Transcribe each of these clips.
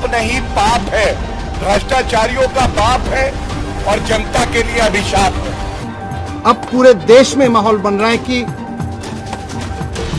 नहीं पाप है, भ्रष्टाचारियों का पाप है और जनता के लिए अभिशाप है। अब पूरे देश में माहौल बन रहा है कि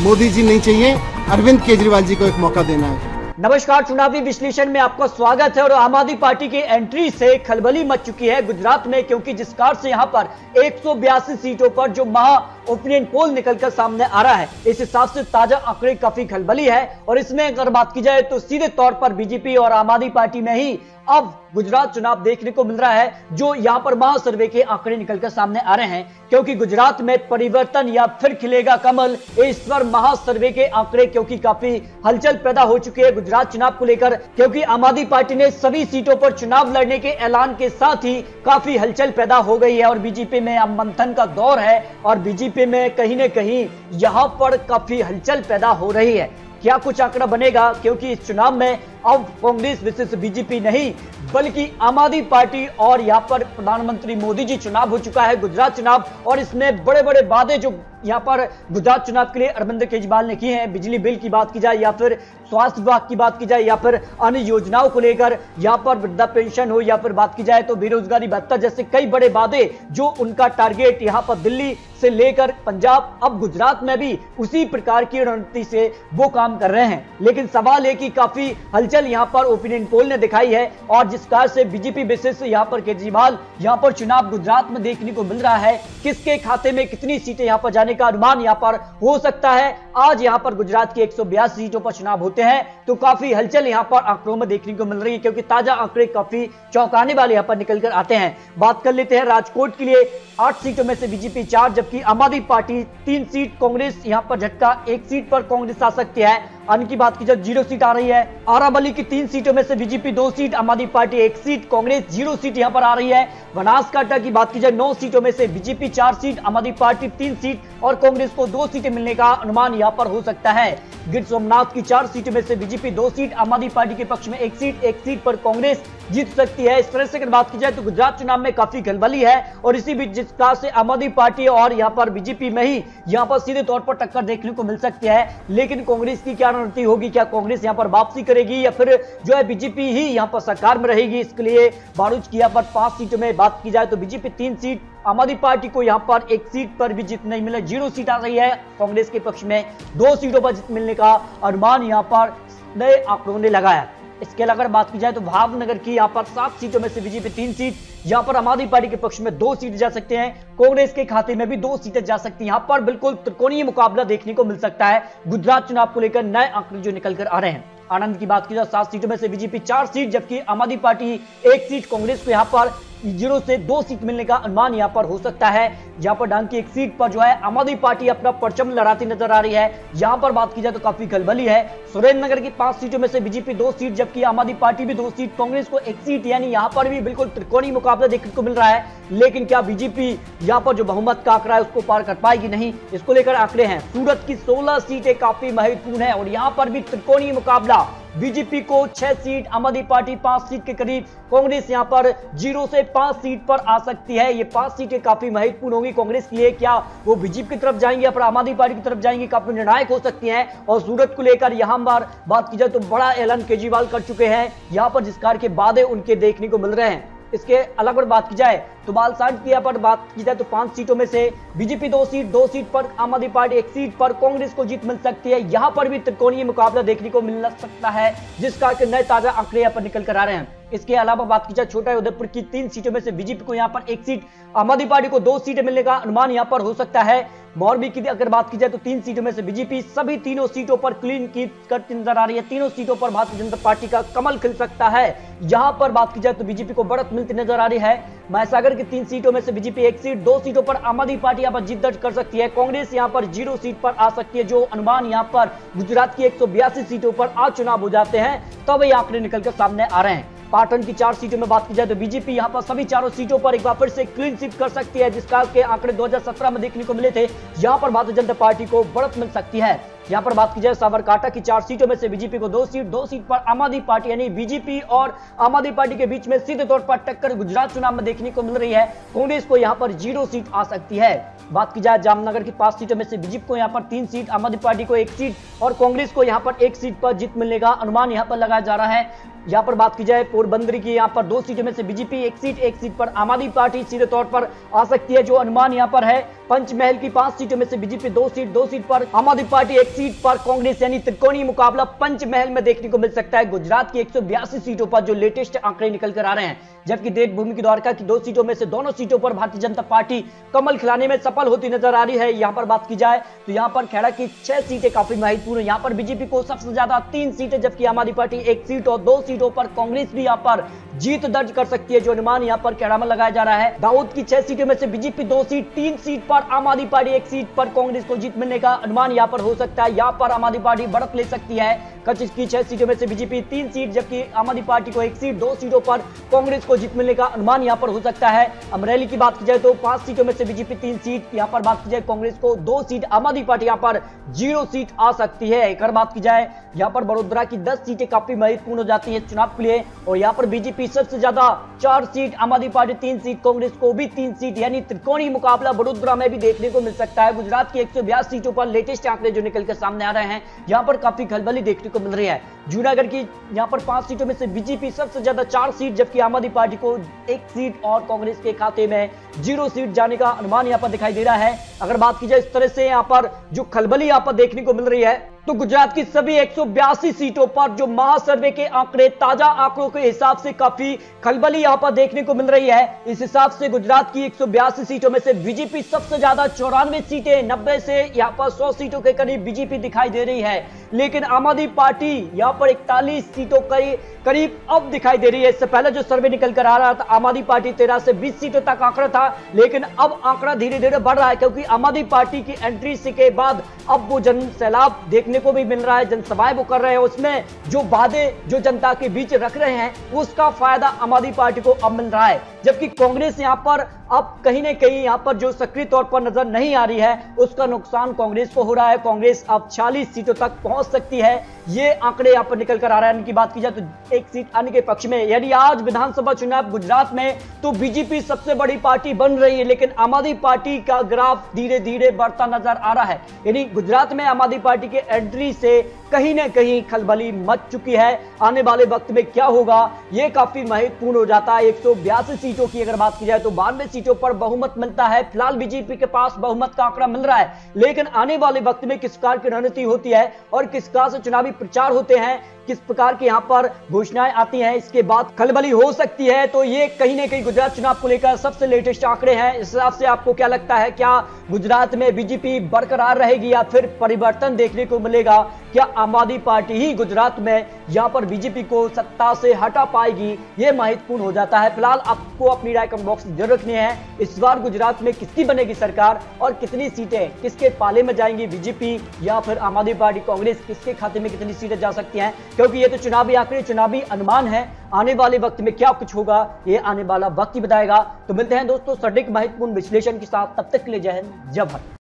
मोदी जी नहीं चाहिए, अरविंद केजरीवाल जी को एक मौका देना है। नमस्कार, चुनावी विश्लेषण में आपका स्वागत है। और आम आदमी पार्टी की एंट्री से खलबली मच चुकी है गुजरात में, क्योंकि जिस कार से यहां पर 182 सीटों पर जो महा ओपिनियन पोल निकलकर सामने आ रहा है, इस हिसाब से ताजा आंकड़े काफी खलबली है। और इसमें अगर बात की जाए तो सीधे तौर पर बीजेपी और आम आदमी पार्टी में ही अब गुजरात चुनाव देखने को मिल रहा है, जो यहां पर महा सर्वे के आंकड़े निकलकर सामने आ रहे हैं। क्योंकि गुजरात में परिवर्तन या फिर खिलेगा कमल, इस पर महा सर्वे के आंकड़े क्योंकि काफी हलचल पैदा हो चुकी है गुजरात चुनाव को लेकर। क्योंकि आम आदमी पार्टी ने सभी सीटों पर चुनाव लड़ने के ऐलान के साथ ही काफी हलचल पैदा हो गई है और बीजेपी में अब मंथन का दौर है और बीजेपी में कहीं न कहीं यहां पर काफी हलचल पैदा हो रही है। क्या कुछ आंकड़ा बनेगा, क्योंकि इस चुनाव में अब कांग्रेस विशेष बीजेपी नहीं बल्कि आम आदमी पार्टी और यहां पर प्रधानमंत्री मोदी जी चुनाव हो चुका है गुजरात चुनाव। और इसमें बड़े बड़े वादे जो यहां पर गुजरात चुनाव के लिए अरविंद केजरीवाल ने किए हैं, बिजली बिल की बात की जाए या फिर स्वास्थ्य विभाग की बात की जाए या फिर अन्य योजनाओं को लेकर, यहां पर वृद्धा पेंशन हो या फिर बात की जाए तो बेरोजगारी भत्ता जैसे कई बड़े वादे जो उनका टारगेट यहां पर दिल्ली से लेकर पंजाब, अब गुजरात में भी उसी प्रकार की रणनीति से वो काम कर रहे हैं। लेकिन सवाल है कि काफी हलचल यहां पर ओपिनियन पोल ने दिखाई है और जिस कार से बीजेपी बेसिस यहां पर केजरीवाल यहां पर चुनाव गुजरात में देखने को मिल रहा है, किसके खाते में कितनी सीटें यहां पर जाने का अनुमान यहां पर हो सकता है। आज यहां पर गुजरात की 182 सीटों पर चुनाव होते हैं तो काफी हलचल यहां पर आंकड़ों में देखने को मिल रही है, क्योंकि ताजा आंकड़े काफी चौंकाने वाले यहां पर निकल कर आते हैं। बात कर लेते हैं राजकोट के लिए 8 सीटों में से बीजेपी 4 जबकि आम आदमी पार्टी 3 सीट, कांग्रेस यहां पर झटका 1 सीट पर कांग्रेस आ सकती है। अन्य की बात की जाए 0 सीट आ रही है। आरावली की 3 सीटों में से बीजेपी 2 सीट, आम आदमी पार्टी 1 सीट, कांग्रेस 0 सीट यहां पर आ रही है। बनासकांठा की बात की जाए 9 सीटों में से बीजेपी 4 सीट, आम आदमी पार्टी 3 सीट और कांग्रेस को 2 सीटें मिलने का अनुमान यहां पर हो सकता है। गिर सोमनाथ की 4 सीटों में से बीजेपी 2 सीट, आम आदमी पार्टी के पक्ष में 1 सीट पर कांग्रेस जीत सकती है। इस तरह से अगर बात की जाए तो गुजरात चुनाव में काफी खलबली है और इसी बीच जिस तरह से आम आदमी पार्टी और यहां पर बीजेपी में ही यहां पर सीधे तौर पर टक्कर देखने को मिल सकती है। लेकिन कांग्रेस की क्या रणनीति होगी, क्या कांग्रेस यहां पर वापसी करेगी या फिर जो है बीजेपी ही यहां पर सरकार में रहेगी। इसके लिए बारूच की यहां पर 5 सीटों में बात की जाए तो बीजेपी 3 सीट, आम आदमी पार्टी को यहां पर 1 सीट पर भी जीत नहीं मिले, 0 सीट आ रही है। कांग्रेस के पक्ष में 2 सीटों पर जीत मिलने का अनुमान यहां पर नए आंकड़ों ने लगाया। इसके अलावा बात की जाए तो भावनगर की यहां पर 7 सीटों में से बीजेपी 3 सीट, यहां पर आम आदमी पार्टी के पक्ष में 2 सीट जा सकते हैं, कांग्रेस के खाते में भी 2 सीटें जा सकती हैं। यहां पर बिल्कुल त्रिकोणीय मुकाबला देखने को मिल सकता है गुजरात चुनाव को लेकर नए आंकड़े जो निकल कर आ रहे हैं। आनंद की बात की जाए 7 सीटों में से बीजेपी 4 सीट जबकि आम आदमी पार्टी 1 सीट, कांग्रेस को यहां पर 0 से 2 सीट मिलने का अनुमान यहां पर हो सकता है। जहां पर डांग की 1 सीट पर जो है आम आदमी पार्टी अपना परचम लड़ाती नजर आ रही है। यहां पर बात की जाए तो काफी खलबली है। सुरेंद्रनगर की 5 सीटों में से बीजेपी 2 सीट जबकि आम आदमी पार्टी भी 2 सीट, कांग्रेस को 1 सीट, यानी यहां पर भी बिल्कुल त्रिकोणीय मुकाबला देखने को मिल रहा है। लेकिन क्या बीजेपी यहां पर जो बहुमत का आंकड़ा है उसको पार कर पाएगी, नहीं, इसको लेकर आंकड़े हैं। सूरत की 16 सीटें काफी महत्वपूर्ण है और यहां पर भी त्रिकोणीय मुकाबला, बीजेपी को 6 सीट, आम आदमी पार्टी 5 सीट के करीब, कांग्रेस यहां पर 0 से 5 सीट पर आ सकती है। ये 5 सीटें काफी महत्वपूर्ण होंगी कांग्रेस के लिए। क्या वो बीजेपी की तरफ जाएंगी या फिर आम आदमी पार्टी की तरफ जाएंगी, काफी निर्णायक हो सकती हैं। और सूरत को लेकर यहां पर बात की जाए तो बड़ा ऐलान केजरीवाल कर चुके हैं, यहां पर जिस कार के वादे उनके देखने को मिल रहे हैं। इसके अलग बात की जाए तो बालसाड की पर बात की जाए तो 5 सीटों में से बीजेपी 2 सीट पर, आम आदमी पार्टी 1 सीट पर, कांग्रेस को जीत मिल सकती है। यहां पर भी त्रिकोणीय मुकाबला देखने को मिल सकता है, जिसका के नए ताजा आंकड़े यहां पर निकल कर आ रहे हैं। इसके अलावा बात की जाए छोटा उदयपुर की 3 सीटों में से बीजेपी को यहां पर 1 सीट, आम आदमी पार्टी को 2 सीटें मिलने का अनुमान यहां पर हो सकता है। मोरबी की अगर बात की जाए तो 3 सीटों में से बीजेपी सभी तीनों सीटों पर क्लीन कीट करती नजर आ रही है। तीनों सीटों पर भारतीय जनता पार्टी का कमल खिल सकता है। यहां पर बात की जाए तो बीजेपी को बढ़त मिलती नजर आ रही है। महसागर की 3 सीटों में से बीजेपी 1 सीट, 2 सीटों पर आम आदमी पार्टी यहां पर जीत दर्ज कर सकती है। कांग्रेस यहां पर 0 सीट पर आ सकती है। जो अनुमान यहां पर गुजरात की 182 सीटों पर आज चुनाव हो जाते हैं तब ये आंकड़े निकलकर सामने आ रहे हैं। पाटन की 4 सीटों में बात की जाए तो बीजेपी यहां पर सभी चारों सीटों पर एक बार फिर से क्लीन स्वीप कर सकती है, जिसका के आंकड़े 2017 में देखने को मिले थे। यहां पर भारतीय जनता पार्टी को बढ़त मिल सकती है। यहाँ पर बात की जाए साबरकांठा की 4 सीटों में से बीजेपी को 2 सीट पर आम आदमी पार्टी यानी बीजेपी और आम आदमी पार्टी के बीच में सीधे तौर पर टक्कर गुजरात चुनाव में देखने को मिल रही है। कांग्रेस को यहाँ पर 0 सीट आ सकती है। बात की जाए जामनगर की 5 सीटों में से बीजेपी को यहाँ पर 3 सीट, आम आदमी पार्टी को 1 सीट और कांग्रेस को यहाँ पर 1 सीट पर जीत मिलने का अनुमान यहाँ पर लगाया जा रहा है। यहाँ पर बात की जाए पोरबंदर की यहाँ पर 2 सीटों में से बीजेपी 1 सीट पर आम आदमी पार्टी सीधे तौर पर आ सकती है, जो अनुमान यहाँ पर है। पंचमहल की 5 सीटों में से बीजेपी 2 सीट पर आम आदमी पार्टी 1 सीट पर कांग्रेस, यानी त्रिकोणीय मुकाबला पंचमहल में देखने को मिल सकता है। गुजरात की 182 सीटों पर जो लेटेस्ट आंकड़े निकल कर आ रहे हैं, जबकि देवभूमि की द्वारका की 2 सीटों में से दोनों सीटों पर भारतीय जनता पार्टी कमल खिलाने में सफल होती नजर आ रही है। यहाँ पर बात की जाए तो यहाँ पर खेड़ा की 6 सीटें काफी महत्वपूर्ण है। यहाँ पर बीजेपी को सबसे ज्यादा 3 सीटें, जबकि आम आदमी पार्टी 1 सीट और 2 सीटों पर कांग्रेस भी यहाँ पर जीत दर्ज कर सकती है, जो अनुमान यहाँ पर खेड़ा में लगाया जा रहा है। दाऊद की 6 सीटों में से बीजेपी 2 सीट, 3 सीट पर आम आदमी पार्टी 1 सीट पर कांग्रेस को जीत मिलने का अनुमान यहाँ पर हो सकता है। यहाँ पर आम आदमी पार्टी बढ़त ले सकती है। कच्छ की 6 सीटों में से बीजेपी 3 सीट, जबकि आम आदमी पार्टी को 1 सीट, 2 सीटों पर कांग्रेस को जीत मिलने का अनुमान यहाँ पर हो सकता है। अमरेली की बात की जाए तो 5 सीटों में से बीजेपी 3 सीट, यहाँ पर बात की जाए कांग्रेस को 2 सीट, आम आदमी पार्टी यहाँ पर 0 सीट आ सकती है। एक और बात की जाए यहाँ पर बड़ोदरा की 10 सीटें काफी महत्वपूर्ण हो जाती है चुनाव के लिए, और यहाँ पर बीजेपी सबसे ज्यादा 4 सीट, आम आदमी पार्टी 3 सीट, कांग्रेस को भी 3 सीट, यानी त्रिकोणीय मुकाबला बड़ोदरा में भी देखने को मिल सकता है। गुजरात की 182 सीटों पर लेटेस्ट आंकड़े जो निकल कर सामने आ रहे हैं, यहाँ पर काफी खलबली देखने को मिल रही है। जूनागढ़ की यहाँ पर 5 सीटों में से बीजेपी सबसे ज्यादा 4 सीट, जबकि आम आदमी पार्टी को 1 सीट और कांग्रेस के खाते में 0 सीट जाने का अनुमान यहाँ पर दिखाई दे रहा है। अगर बात की जाए इस तरह से यहाँ पर जो खलबली यहाँ पर देखने को मिल रही है, तो गुजरात की सभी 182 सीटों पर जो महासर्वे के आंकड़े, ताजा आंकड़ों के हिसाब से काफी खलबली यहां पर देखने को मिल रही है। इस हिसाब से गुजरात की 182 सीटों में से बीजेपी सबसे ज्यादा 94 सीटें, 90 से यहां पर 100 सीटों के करीब बीजेपी दिखाई दे रही है, लेकिन आम आदमी पार्टी यहां पर 41 सीटों के करीब अब दिखाई दे रही है। इससे पहले जो सर्वे निकल कर आ रहा था, आम आदमी पार्टी 13 से 20 सीटों तक आंकड़ा था, लेकिन अब आंकड़ा धीरे धीरे बढ़ रहा है, क्योंकि आम आदमी पार्टी की एंट्री से के बाद अब वो जन सैलाब देखने को भी मिल रहा है, जनसभाएं वो कर रहे हैं, उसमें जो वादे जो जनता के बीच रख रहे हैं उसका फायदा आम आदमी पार्टी को अब मिल रहा है। जबकि कांग्रेस यहां पर अब कहीं ना कहीं यहां पर जो सक्रिय तौर पर नजर नहीं आ रही है, उसका नुकसान कांग्रेस को हो रहा है। कांग्रेस अब 40 सीटों तक पहुंच सकती है, ये आंकड़े यहां पर निकल कर आ रहे हैं। इनकी बात की जाए तो 1 सीट आने के पक्ष में, यानी आज विधानसभा चुनाव गुजरात में तो बीजेपी सबसे बड़ी पार्टी बन रही है, लेकिन आम आदमी पार्टी का ग्राफ धीरे धीरे बढ़ता नजर आ रहा है। यानी गुजरात में आम आदमी पार्टी के एंट्री से कहीं ना कहीं खलबली मच चुकी है। आने वाले वक्त में क्या होगा, यह काफी महत्वपूर्ण हो जाता है। 182 सीटों की अगर बात की जाए तो 92 सीटों पर बहुमत मिलता है। फिलहाल बीजेपी के पास बहुमत का आंकड़ा मिल रहा है, लेकिन आने वाले वक्त में किस प्रकार की रणनीति होती है और किस प्रकार से चुनावी प्रचार होते हैं, किस प्रकार की यहां पर घोषणाएं आती हैं, इसके बाद खलबली हो सकती है। तो ये कहीं ना कहीं गुजरात चुनाव को लेकर सबसे लेटेस्ट आंकड़े हैं। इस हिसाब से आपको क्या लगता है, क्या गुजरात में बीजेपी बरकरार रहेगी या फिर परिवर्तन देखने को मिलेगा? क्या आम आदमी पार्टी ही गुजरात में यहां पर बीजेपी को सत्ता से हटा पाएगी? यह महत्वपूर्ण हो जाता है। फिलहाल आपको अपनी राय कमेंट बॉक्स में जरूर रखनी है। इस बार गुजरात में किसकी बनेगी सरकार और कितनी सीटें किसके पाले में जाएंगी, बीजेपी या फिर आम आदमी पार्टी, कांग्रेस, किसके खाते में कितनी सीटें जा सकती हैं? क्योंकि ये तो चुनावी आंकड़े, चुनावी अनुमान है। आने वाले वक्त में क्या कुछ होगा ये आने वाला वक्त ही बताएगा। तो मिलते हैं दोस्तों सटीक महत्वपूर्ण विश्लेषण के साथ, तब तक के लिए जय हिंद, जय भारत।